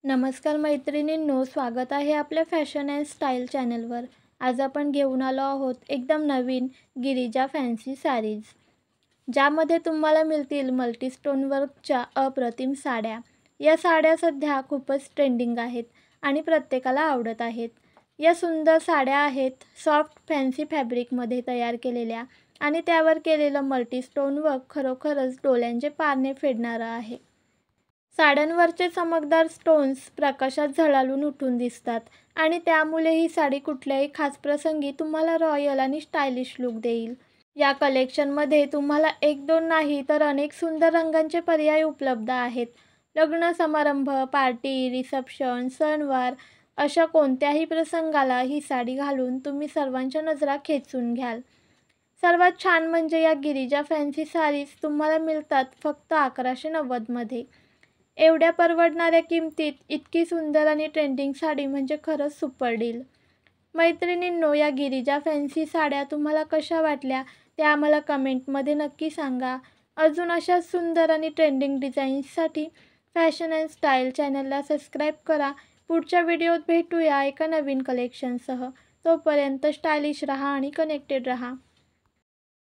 नमस्कार मैत्रिणींनो, स्वागत आहे आपल्या फॅशन अँड स्टाईल चॅनलवर। आज आपण घेऊन आलो आहोत एकदम नवीन गिरिजा फॅन्सी साडीज, ज्यामध्ये तुम्हाला मिळतील मल्टीस्टोन वर्कच्या अप्रतिम साड्या। या साड्या सध्या खूपच ट्रेंडिंग आहेत आणि प्रत्येकाला आवडत आहेत। या सुंदर साड्या आहेत सॉफ्ट फॅन्सी फॅब्रिकमध्ये तयार केलेल्या आणि त्यावर केलेलं मल्टीस्टोन वर्क खरोखरच डोळ्यांचे पारणे फेडणारं आहे। साड्यांवरचे चमकदार स्टोन्स प्रकाशात झळाळून उठून दिसतात आणि त्यामुळे ही साडी कुठल्याही खास प्रसंगी तुम्हाला रॉयल आणि स्टायलिश लुक देईल। या कलेक्शनमध्ये तुम्हाला एक दोन नाही तर अनेक सुंदर रंगांचे पर्याय उपलब्ध आहेत। लग्न समारंभ, पार्टी, रिसेप्शन, सणवार अशा कोणत्याही प्रसंगाला ही साडी घालून तुम्ही सर्वांच्या नजरा खेचून घ्याल। सर्वात छान म्हणजे या गिरिजा फॅन्सी साडीज तुम्हाला मिळतात फक्त 1190 मध्ये। एवढ्या परवडणाऱ्या किमतीत इतकी सुंदर आणि ट्रेंडिंग साडी म्हणजे खरंच सुपर डील। मैत्रिणींनो, या गिरिजा फॅन्सी साड्या तुम्हाला कशा वाटल्या ते आम्हाला कमेंटमध्ये नक्की सांगा। अजून अशा सुंदर आणि ट्रेंडिंग डिझाईन्ससाठी फॅशन अँड स्टाईल चॅनलला सबस्क्राईब करा। पुढच्या व्हिडिओत भेटूया एका नवीन कलेक्शनसह। तोपर्यंत स्टायलिश राहा आणि कनेक्टेड राहा।